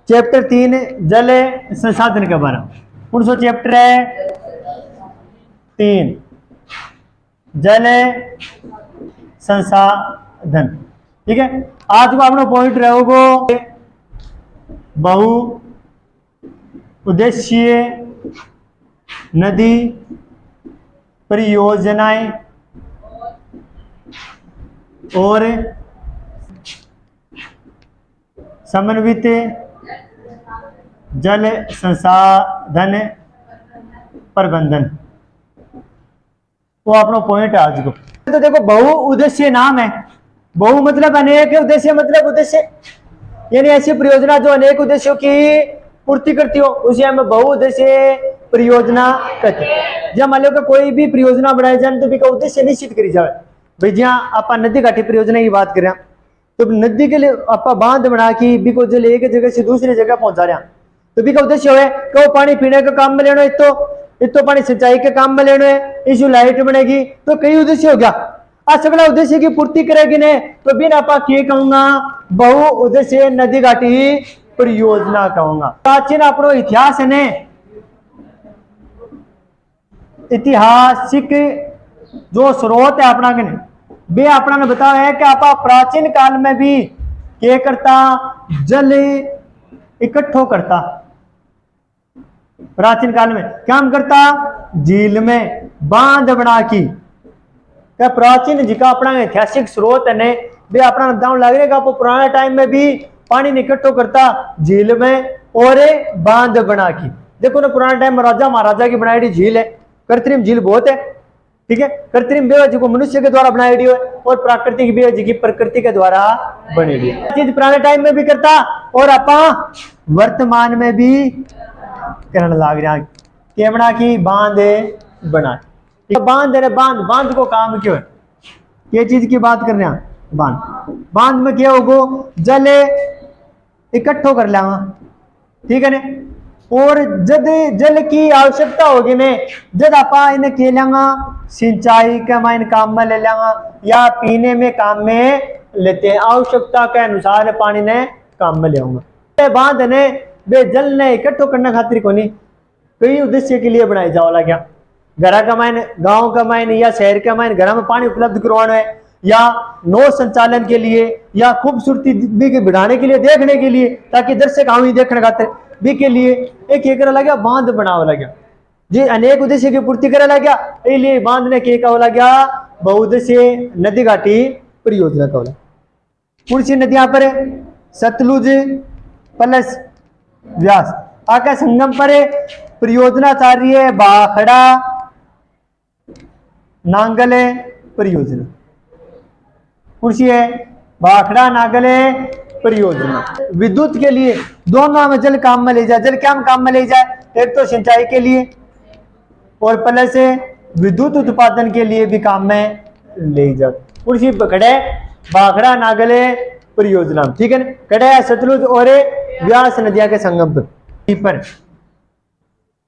Chapter 3 जल संसाधन के बारे में। कौन सा चैप्टर है? 3 जल संसाधन। ठीक है, आज को अपना पॉइंट रहेगा बहु उद्देश्यीय नदी परियोजनाएं और समन्वित जल संसाधन प्रबंधन, वो अपना पॉइंट है आज को। तो देखो बहु उद्देश्य नाम है, बहु मतलब अनेक, उद्देश्य मतलब उद्देश्य, यानी ऐसी परियोजना जो अनेक उद्देश्यों की पूर्ति करती हो उसे हम बहु उद्देश्य परियोजना कहते हैं। जब मान लो कि कोई भी परियोजना बनाई जाए तो भी का उद्देश्य निश्चित करी जाए। भाई जहाँ आप नदी घाटी परियोजना की बात करें तो नदी के लिए आप बांध बना के भी को जल एक जगह से दूसरी जगह पहुंचा रहे हैं तो भी का उद्देश्य है कि वो पानी पीने का काम में लेना है, तो पानी सिंचाई के काम में लेना है, इस लाइट बनेगी, तो कई उद्देश्य हो गया। आज सगला उद्देश्य की पूर्ति करेगी ने तो बिना आपा के कहूंगा बहु उद्देश्य नदी घाटी परियोजना कहूंगा। प्राचीन अपनो इतिहास ने ऐतिहासिक जो स्रोत है अपना के वे अपना ने बताया है कि आपा प्राचीन काल में भी क्या करता, जल इकट्ठो करता। प्राचीन काल में क्या करता, झील में बांध बना की। क्या प्राचीन जी का अपना ऐतिहासिक स्रोत है ने वे अपना दाव लग रहा है पुराने टाइम में भी पानी इकट्ठो करता झील में और बांध बना की। देखो ना पुराने टाइम में राजा महाराजा की बनाई झील है, कृत्रिम झील बहुत है। ठीक है, कृत्रिम बेवजह को मनुष्य के द्वारा बनाई है और प्राकृतिक बेवजह की प्रकृति के द्वारा बनी है। चीज पुराने टाइम में भी करता और अपा वर्तमान में भी करने लग रहा के बना की बांध बना। बांध है, बांध को काम क्यों है, ये चीज की बात कर रहे हैं। बांध में क्या होगा, जल इकट्ठो कर लेगा। ठीक है ने, और जब जल की आवश्यकता होगी ने जब आप इन्हें के लेंगा सिंचाई के में काम में ले लेंगा या पीने में काम में लेते हैं, आवश्यकता के अनुसार पानी ने काम में ले आऊंगा। बांध ने वे जल ने इकट्ठो करने खातिर को नहीं, कई उद्देश्य के लिए बनाए जाओ क्या, घर का मायने, गांव का मायने या शहर का मायने घर में पानी उपलब्ध करवाना है या नौ संचालन के लिए या खूबसूरती भी बढ़ाने के लिए, देखने के लिए, ताकि दर्शक आवी देखने खातिर भी के लिए एक लगा बांध बनावा लगा जी, अनेक उद्देश्य की पूर्ति करे लगा। इसलिए बांध ने के का लगा बहुउद्देश्य नदी घाटी परियोजना का बोला। कौन सी नदियां पर है, सतलुज प्लस व्यास आका संगम पर परियोजना चल रही है बाखड़ा नांगले परियोजना। कौन सी है, बाखड़ा नांगले परियोजना। विद्युत के लिए दोनों में जल काम में ले जाए, जल क्या काम में ले जाए, एक तो सिंचाई के लिए और प्लस विद्युत उत्पादन के लिए भी काम में ले जाए। उसी कड़े बाखड़ा नागले परियोजना। ठीक है, कड़े सतलुज और व्यास नदिया के संगम पर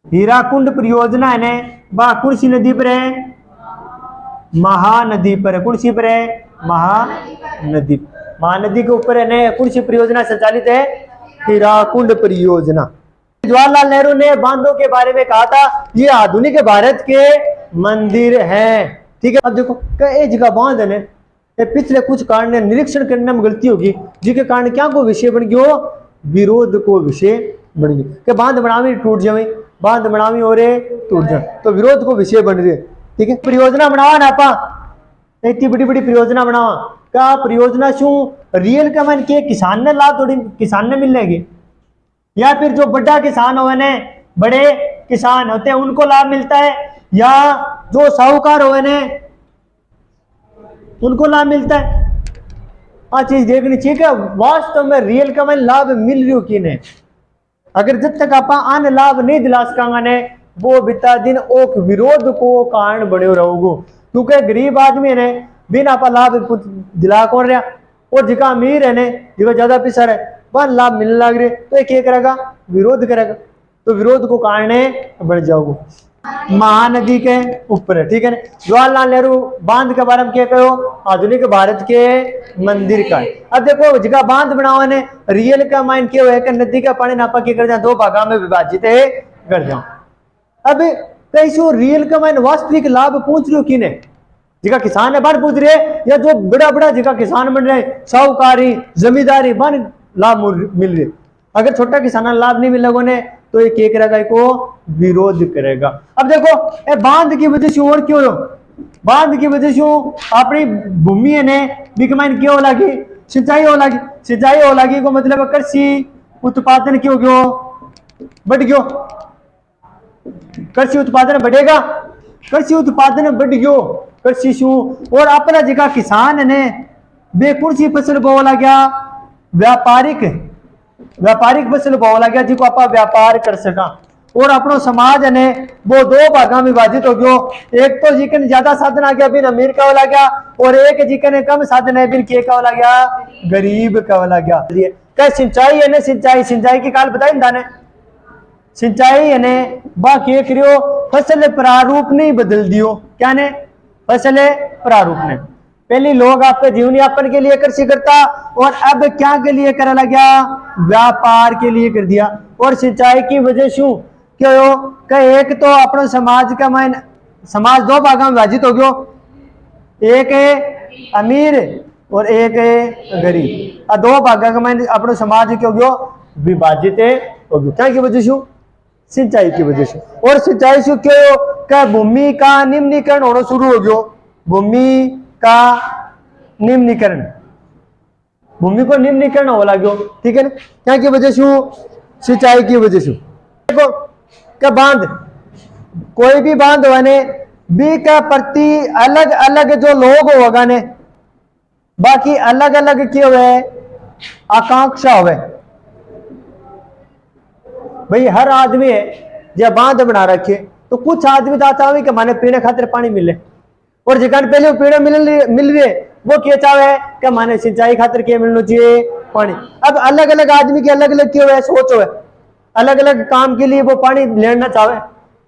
हीराकुंड परियोजना है ने कौन सी नदी पर है, महानदी पर है। कौन सी पर है, महानदी। महानदी के ऊपर है कौन सी परियोजना संचालित है, हीराकुंड परियोजना। जवाहरलाल नेहरू ने बांधों के बारे में कहा था ये आधुनिक भारत के मंदिर हैं। ठीक है, अब देखो ये जगह बांध है पिछले कुछ कारण निरीक्षण करने में गलती होगी जिसके कारण क्या को विषय बन गयो, विरोध को विषय बन गया कि बांध बनावी टूट जाए, बांध बनावी और टूट जाए, तो विरोध को विषय बन रही। ठीक है, परियोजना बनावा ना आपा, इतनी बड़ी बड़ी परियोजना बनावा का परियोजना शू रियल का मन के किसान ने लाभ थोड़ी किसान ने मिलेगी या फिर जो बड़ा किसान हो ने बड़े किसान होते हैं उनको लाभ मिलता है या जो साहूकार हो ने उनको लाभ मिलता है। आ चीज देखनी चाहिए कि वास्तव में रियल का मन लाभ मिल रही हो कि नहीं। अगर जब तक आप अन्य लाभ नहीं दिला सकांगा ने वो बिता दिन ओक विरोध को कारण बने रहोगे, क्योंकि गरीब आदमी ने बिना आप लाभ दिला कौन रहा और जिका अमीर है ने जिका ज्यादा पैसा है वह लाभ मिलने लग रहे तो ये क्या करेगा, विरोध करेगा, तो विरोध को कारण बन जाओगे। महानदी के ऊपर है, ठीक है ना। जवाहरलाल नेहरू बांध के बारे में क्या कहो, आधुनिक भारत के मंदिर का। अब देखो जगह बांध बनाओ ने रियल का माइन क्या है कि नदी का पानी नापा के कर दिया, दो भागा में विभाजित है कर दिया। अब कैसो रियल का माइन वास्तविक लाभ पहुंच रही हो किने, जगह किसान है बाढ़ पूछ रहे, या जो बड़ा बड़ा जगह किसान बन रहे, साहूकारी जमींदारी बन लाभ मिल रहे। अगर छोटा किसान लाभ नहीं मिल लोगों ने तो ये क्या करेगा, इसको विरोध करेगा। अब देखो ये बांध की वजह से और क्यों हो, बांध की वजह से अपनी भूमि ने बिकमाइन क्यों हो लगी, सिंचाई हो लगी, सिंचाई हो लगी को मतलब कृषि उत्पादन क्यों क्यों बढ़ गयो, कृषि उत्पादन बढ़ेगा, कृषि उत्पादन बढ़ गयो कृषि शू। और अपना जगह किसान ने बेकुर सी फसल बोला गया, व्यापारिक व्यापारिक फसल बोला गया जिसको आप व्यापार कर सका। और अपनो समाज ने वो दो भागा में विभाजित हो गयो, एक तो जिकन ज्यादा साधन आ गया बिन अमीर का वाला गया, और एक जिकन कम साधन है बिन के का वाला गया, गरीब का वाला गया। क्या सिंचाई है ने, सिंचाई सिंचाई की काल बताई दाने, सिंचाई है ने बाकी करियो फसल प्रारूप नहीं बदल दियो, क्या ने फसल प्रारूप ने। पहले लोग आपके जीवन यापन के लिए कृषि करता, और अब क्या के लिए करे लगा, व्यापार के लिए कर दिया। और सिंचाई की वजह से क्यों हो कि एक तो अपने समाज का माइन समाज दो भागों में विभाजित हो गयो, एक है अमीर और एक है गरीब। दो भागों का माइन अपने समाज क्यों गयो विभाजित हो गयो, क्या की वजह से, सिंचाई की वजह से। और सिंचाई से क्यों हो कि भूमि का निम्नीकरण होना शुरू हो गयो, भूमि का निम्नीकरण, भूमि को निम्नीकरण हो लगे, ठीक है ना, क्या की वजह से, सिंचाई की वजह से। देखो क्या बांध, कोई भी बांध होने बी का प्रति अलग अलग जो लोग होगा ने, बाकी अलग अलग क्यों हुए आकांक्षा हुए। भाई हर आदमी है जब बांध बना रखे तो कुछ आदमी दाता हुए कि माने पीने खातिर पानी मिले, और जिकान पहले पेड़ मिल रहे वो क्या चाहे कि माने सिंचाई खातिर क्या मिलना चाहिए, पानी। अब अलग अलग आदमी के अलग अलग क्यों है सोच है, अलग अलग काम के लिए वो पानी लेना चाहे,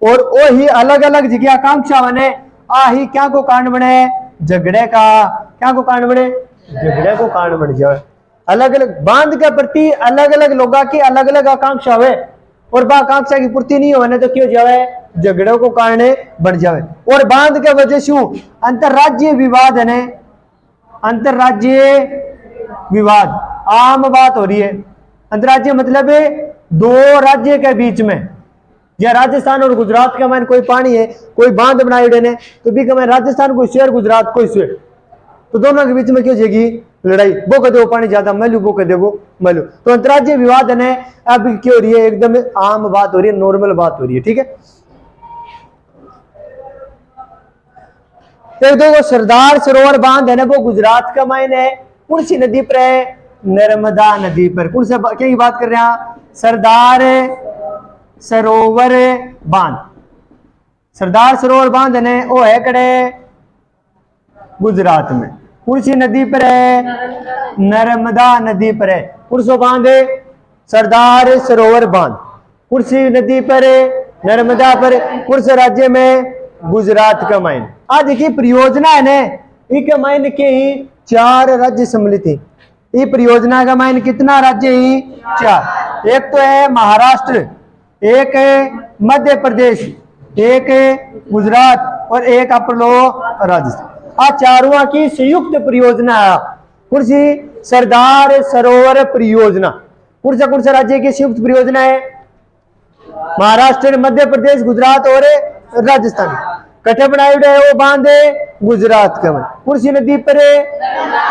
और वो ही अलग अलग जगह आकांक्षा बने, ही क्या को कारण बने झगड़े का, क्या को कारण बने झगड़े को कारण बन जाए। अलग अलग बांध के प्रति अलग अलग लोगों की अलग अलग आकांक्षा है, और आकांक्षा की पूर्ति नहीं होने तो क्यों जाए झगड़ों को कारण बढ़ जाए। और बांध के वजह से अंतरराज्यीय विवाद है, अंतरराज्यीय विवाद आम बात हो रही है। अंतरराज्यीय मतलब दो राज्य के बीच में, या राजस्थान और गुजरात का मान कोई पानी है, कोई बांध बनाई ने तो भी मैं राजस्थान को शेयर गुजरात को शेयर, तो दोनों के बीच में क्यों जाएगी लड़ाई, वो कहते वो पानी ज्यादा मलू, वो कहते वो मलू। तो अंतरराज्यीय विवाद है अब क्यों हो रही है, एकदम आम बात हो रही है, नॉर्मल बात हो रही है, ठीक है। तो देखो सरदार सरोवर बांध है ना वो गुजरात का मायने है, कौन सी नदी पर है, नर्मदा नदी पर। कौन सा क्या की बात कर रहे हैं, सरदार सरोवर बांध। सरदार सरोवर बांध ने वो है कड़े गुजरात में, कौन सी नदी पर है, नर्मदा नदी पर है। कौन सा बांध है, सरदार सरोवर बांध। कौन सी नदी पर है, नर्मदा पर। कौन से राज्य में, गुजरात का मायने। आज की परियोजना है ने एक मायने के ही 4 राज्य सम्मिलित है। ये परियोजना का मायने कितना राज्य ही, 4। एक तो है महाराष्ट्र, एक है मध्य प्रदेश, एक है गुजरात, और एक अपनो राजस्थान। आ चारों की संयुक्त परियोजना है कौन सी, सरदार सरोवर परियोजना। कौन सा राज्य की संयुक्त परियोजना है, महाराष्ट्र, मध्य प्रदेश, गुजरात और राजस्थान। कटे बनाए है वो बांध गुजरात का। कौन सी नदी पर,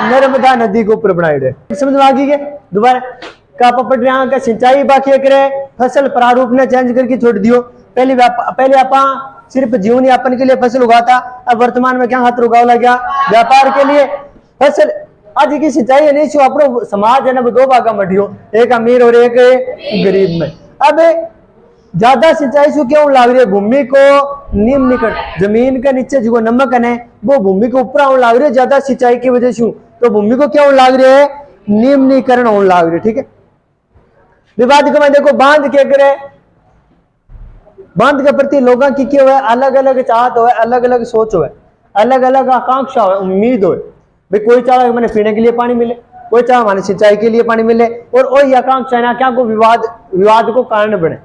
नर्मदा नदी के ऊपर बनाए है। समझ में आ गई दोबारा का पढ़ रहे का सिंचाई बाकी करे, फसल प्रारूप ने चेंज करके छोड़ दियो। पहले आप सिर्फ जीवन यापन के लिए फसल उगाता, अब वर्तमान में क्या खातर उगाव लग गया, व्यापार के लिए फसल। आज की सिंचाई नहीं छो अपनो समाज है ना दो भागा मटियो, एक अमीर और एक गरीब में। अब ज्यादा सिंचाई से क्यों लाग रही है, भूमि को निम्नीकरण, जमीन के नीचे जो नमक है वो भूमि के ऊपर आने लाग रही है ज्यादा सिंचाई की वजह से, तो भूमि को क्या लाग रही है, निम्नीकरण होने लाग रही है, ठीक है। विवाद को मैं देखो बांध क्या करे, बांध के प्रति लोगों की क्या हुआ, अलग अलग चाहत हो, अलग अलग सोच हो, अलग अलग आकांक्षा हो, उम्मीद हो। भाई कोई चाहे मैंने पीने के लिए पानी मिले, कोई चाहे हमारे सिंचाई के लिए पानी मिले, और वही आकांक्षा है ना क्या को विवाद को कारण बने।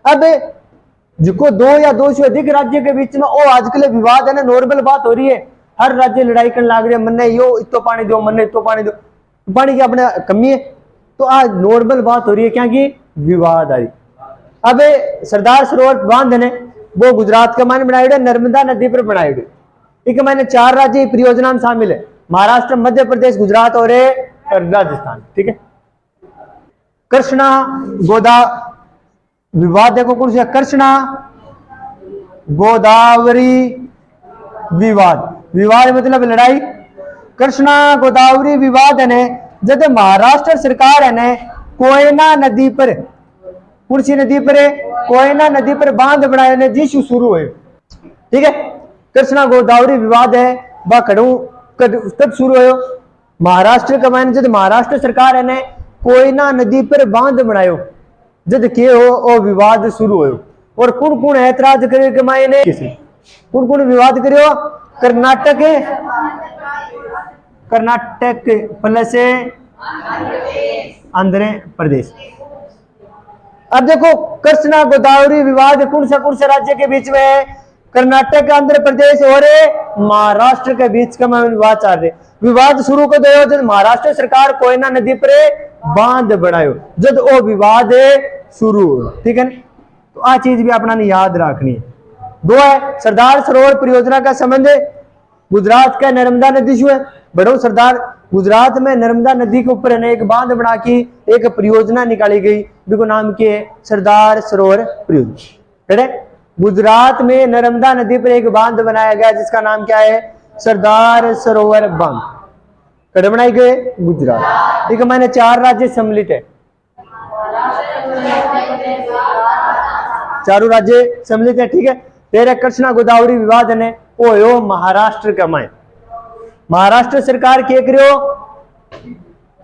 अब जिसको दो या दो से अधिक राज्य के बीच में वो आजकल विवाद है ना, नॉर्मल बात हो रही है। हर राज्य लड़ाई करने लग रहे हैं, मन्ने यो इतो पानी दो, मन्ने इतो पानी दो, पानी की अपने कमी है। तो आज नॉर्मल बात हो रही है क्या की विवाद आ रही। अब सरदार सरोवर बांध ने वो गुजरात का मैंने बनाए, नर्मदा नदी पर बनाए गए। एक मैंने 4 राज्य परियोजना में शामिल है, महाराष्ट्र, मध्य प्रदेश, गुजरात और राजस्थान। ठीक है। कृष्णा गोदा विवाद देखो कौन सा, कृष्णा गोदावरी विवाद, विवाद मतलब लड़ाई। कृष्णा गोदावरी विवाद है जब महाराष्ट्र सरकार है ने कोयना नदी पर, कौन सी नदी पर है, कोयना नदी पर बांध बनाए ने जिसु शुरू हुए। ठीक है। कृष्णा गोदावरी विवाद है वह कब शुरू हो, महाराष्ट्र का मैंने जब महाराष्ट्र सरकार है ने कोयना नदी पर बांध बनायो जब के हो वो विवाद शुरू हो। और कौन कौन ऐतराज करे के मायने, कौन कौन विवाद करियो, कर्नाटक प्लस आंध्र प्रदेश। अब देखो कृष्णा गोदावरी विवाद कौन सा राज्य के बीच में है, कर्नाटक, आंध्र प्रदेश और महाराष्ट्र के बीच का विवाद चल रहे। विवाद शुरू को दो जब महाराष्ट्र सरकार कोयना नदी पर बांध बनायो जब वो विवाद शुरू हो। ठीक है। तो आ चीज भी अपना याद रखनी है। दो है सरदार सरोवर परियोजना का संबंध गुजरात का नर्मदा नदी से है। बड़ो सरदार गुजरात में नर्मदा नदी के ऊपर एक बांध बना की एक परियोजना निकाली गई जिसको नाम के सरदार सरोवर परियोजना। गुजरात में नर्मदा नदी पर एक बांध बनाया गया जिसका नाम क्या है, सरदार सरोवर बांध। कड़े बनाई गए गुजरात। ठीक है। मैंने 4 राज्य सम्मिलित है, चारों राज्य सम्मिलित है। ठीक है। तेरे कृष्णा गोदावरी विवाद ने ओ यो महाराष्ट्र का मैं, महाराष्ट्र सरकार के करियो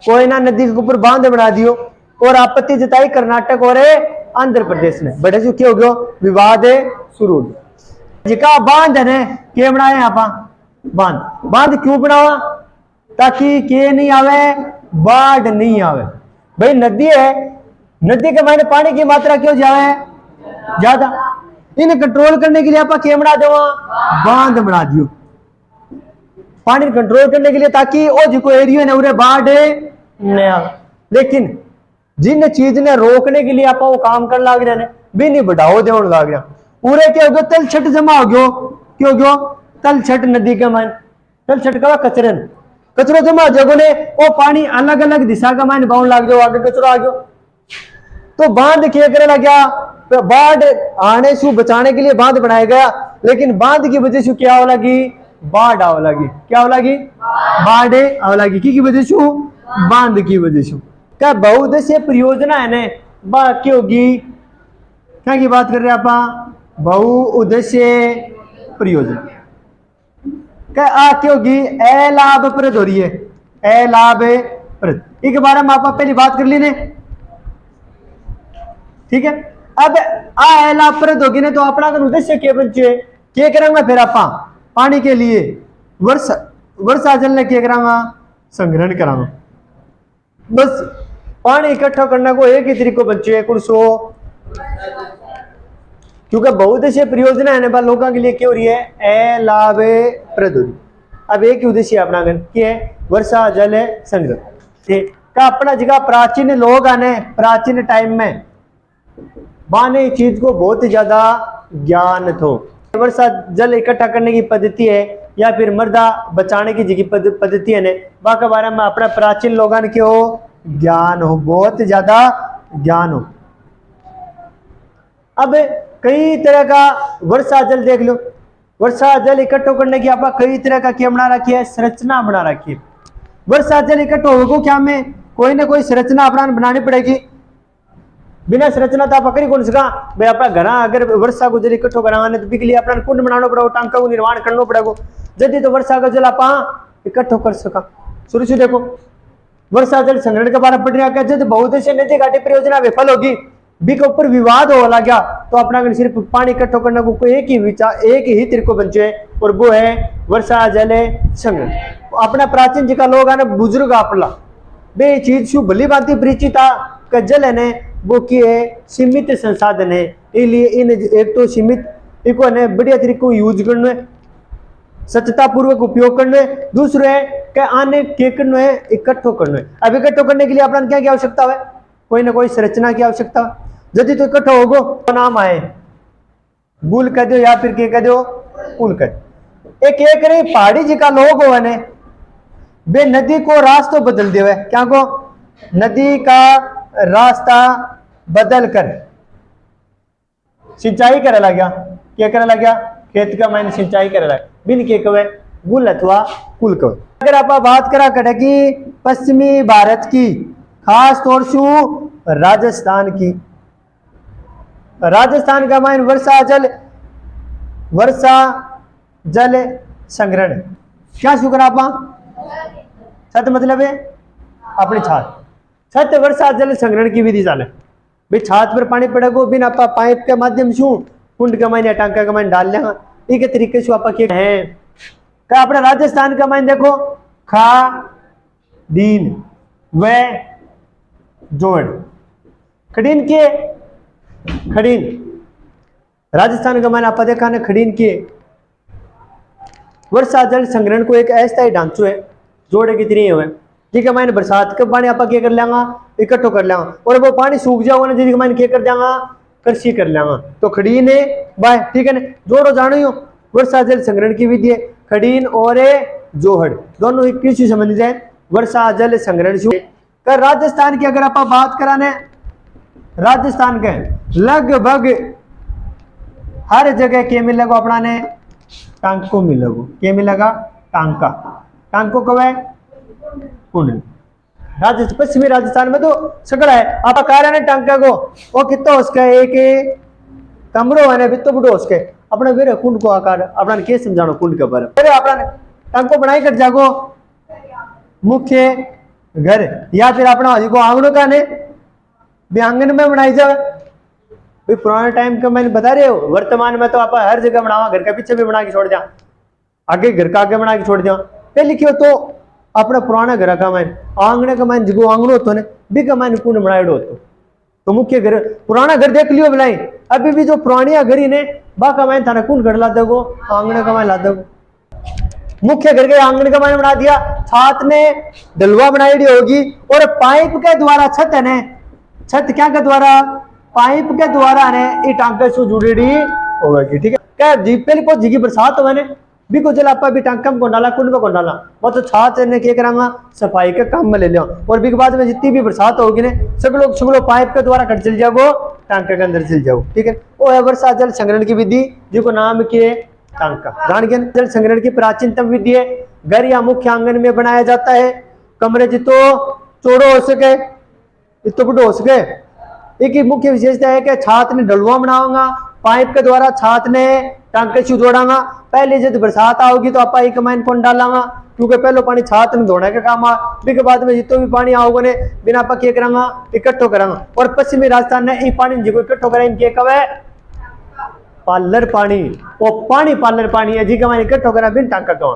कोयना नदी के ऊपर बांध बना दियो और आपत्ति जताई कर्नाटक और आंध्र प्रदेश ने। बड़े जो क्या हो गयो विवाद शुरू हो गया। जिका बांध ने के बनाए आप बांध क्यों बनावा, ताकि के नहीं आवे, बाढ़ नहीं आवे। भाई नदी है, नदी के मायने पानी की मात्रा क्यों जावे ज्यादा, इन्हें कंट्रोल करने के लिए आप क्या बना दो, बांध बना दियो पानी कंट्रोल करने के लिए, ताकि वो जो एरिया है उन्हें बाढ़ नहीं आवे। लेकिन जिन चीज ने रोकने के लिए आप वो काम कर लाग रहे भी नहीं बढ़ाओ दे लाग रहा, पूरे क्या हो गयो तल छट जमा हो गयो। क्यों हो गयो तल छट नदी के मान, तल छट का कचरन कचरो जमा जगह ने वो पानी अलग अलग दिशा का मान बाउंड लाग गयो, आगे कचरो आ गयो। तो बांध क्या करे लगा, बाढ़ आने से बचाने के लिए बांध बनाया गया, लेकिन बांध की वजह से क्या हो लगी, बाढ़ आव लगी। क्या हो लगी, बाढ़ आव लगी। की वजह से, बांध की वजह से। क्या बहुउद्देशीय परियोजना है ने बाकी होगी, क्या की बात कर रहे हैं आप, बहुउद्देशीय परियोजना क्या आके होगी, अलाभप्रद हो रही है, अलाभप्रद। एक बार हम आप पहली बात कर ली ने। ठीक है। अब अलाभप्रद होगी ने तो अपना उद्देश्य क्या बचे, क्या करेंगे फिर आप पानी के लिए वर्षा जल ने क्या करांगा, संग्रहण करांगा। बस पानी इकट्ठा करने को एक ही तरीको बचे कुछ हो, क्योंकि बहुउद्देशीय परियोजना है लोगों के लिए क्या हो रही है, अलाभप्रद। अब एक ही उद्देश्य अपना क्या है, वर्षा जल संग्रह का। अपना जगह प्राचीन लोग आने प्राचीन टाइम में बाने चीज को बहुत ही ज्यादा ज्ञान थो। वर्षा जल इकट्ठा करने की पद्धति है या फिर मृदा बचाने की जगह पद्धति है ने वह के बारे में अपना प्राचीन लोगों ने क्यों ज्ञान हो, बहुत ज्यादा ज्ञान हो। अब कई तरह का वर्षा जल देख लो, वर्षा जल इकट्ठा करने की आप कई तरह का क्या बना रखी है, संरचना बना रखी है। वर्षा जल इकट्ठा होगा क्या, हमें कोई ना कोई संरचना अपना बनानी पड़ेगी। बिना संरचना तो आप करी कौन सका भाई, अपना घर अगर वर्षा को जल इकट्ठो कराने तो लिए अपना कुंड बनाना पड़ेगा, टांका को निर्माण करना पड़ेगा, जल्दी तो वर्षा का जल आप इकट्ठो कर सका। शुरू से देखो वर्षा जल संग्रहण के बारे में पढ़ रहा, जब बहुउद्देशीय नदी घाटी परियोजना विफल होगी, बी के ऊपर विवाद हो लगा, तो अपना अगर सिर्फ पानी इकट्ठो करने को कोई एक ही तरीको बचे और वो है वर्षा जल संग्रहण। अपना प्राचीन जी का लोग है ना बुजुर्ग आपला बे चीज शु भली बात परिचित का जल है ने वो की है सीमित संसाधन है, इसलिए इन एक तो सीमित इको ने बढ़िया तरीको यूज करना है, सच्चता पूर्वक उपयोग करना है। दूसरा है कि आने के करना है इकट्ठो करना है। अब इकट्ठो करने के लिए अपना क्या आवश्यकता है, कोई ना कोई संरचना की आवश्यकता है। यदि तो इकट्ठो होगो तो नाम आए बुल कह दो या फिर के कह दो पुल कह दो। एक रे पहाड़ी जी का लोग हो ने बे नदी को रास्ता बदल दिया है, क्या को नदी का रास्ता बदल कर सिंचाई करे लगा, क्या करे लगा खेत का मैंने सिंचाई करे लगा बिन के कवे गुल अथवा कुल कवे। अगर आप बात करा कटे कि पश्चिमी भारत की खास तौर से राजस्थान की, राजस्थान का माइन वर्षा जल संग्रहण क्या शुक्र आप छत मतलब है अपनी छत वर्षा जल संग्रहण की विधि चाले भाई छात पर पानी पड़ेगा बिन आप पाइप के माध्यम से कुंड का माइन या टांका का माइन डाल लेंगे एक तरीके से आप है का अपना राजस्थान का माइन देखो खादीन व जोड़ खड़ीन के खड़ीन राजस्थान का माइन आप देखा ने खड़ीन के वर्षा जल संग्रहण को एक ऐसा ही ढांचो है जोड़े की तरह है। ठीक है मैंने बरसात का पानी आप क्या कर लेंगा इकट्ठो कर लेंगा और वो पानी सूख जाओगे ना जिसके मैंने क्या कर देंगा कृषि कर लेंगा तो खड़ीन है बाय ठीक है ना जोड़ो जानो हो वर्षा जल संग्रहण की विधि है खड़ीन और जोहड़ दोनों एक कृषि संबंधित है वर्षा जल संग्रहण से। कर राजस्थान की अगर आप बात कराने राजस्थान के लगभग हर जगह क्या मिलेगा अपना ने टांको मिलेगा, क्या मिलेगा टांका, टांको कब है कुंड। पश्चिमी राजस्थान में तो सकड़ा है आप कारण है टांका को वो कितना उसका एक कमरो है बित्तो बुढ़ो उसके अपना वीर कुंड को आकार अपना के समझानो कुंड के बारे में अपना टांको बनाई कर जागो मुख्य घर या फिर अपना को आंगनों का ने भी आंगन में बनाई जाए भाई पुराने टाइम का मैंने बता रहे हो वर्तमान में तो आप हर जगह बनावा घर का पीछे भी बना के छोड़ दिया आगे घर का आगे बना के छोड़ दिया पहले क्यों तो अपना पुराना घर का मैंने आंगने का मैंने जिगो आंगनो होतो ने भी का मैंने कुंड बनाएड़ो होतो तो मुख्य घर पुराना घर देख लियो बुलाई अभी भी जो पुरानिया घर ही ने बा का मैंने थाना कुंड घर ला देगो आंगने का मैंने ला देगो मुख्य घर के आंगन का मैंने बना दिया छात ने डलवा बनाई होगी और पाइप के द्वारा छत है ने छत क्या के द्वारा पाइप के द्वारा ने ये टांका से जुड़ी होगी। ठीक है क्या जी पहले को जी की बरसात हो ने भी को जल आपा भी टांका में डाला कुंड में डाला वो तो छात ने क्या करांगा सफाई के काम में ले लिया और भी बाद में जितनी भी बरसात होगी ने सब लोग पाइप के द्वारा कट चल जाओ टांके के अंदर चल जाओ। ठीक है वो है वर्षा जल संग्रहण की विधि जिसको नाम के टांका जान के जल संग्रहण की प्राचीनतम विधि है। घर या मुख्य आंगन में बनाया जाता है कमरे जितो चौड़ो हो सके इतो बड़ो हो सके। एक मुख्य विशेषता है कि छात ने डलवा बनाऊंगा पाइप के द्वारा छात ने टांके से जोड़ांगा पहले जब बरसात आओगी तो आप एक माइन कौन डालांगा क्योंकि पहले पानी छात में धोने का काम आ के बाद में जितो भी पानी आओगे ने बिना आप क्या करांगा इकट्ठो करांगा। और पश्चिमी राजस्थान ने ये पानी जिको इकट्ठो करा इनके कब है पार्लर पानी वो पानी पार्लर पानी है जी का मैंने इकट्ठो करा बिन टांका का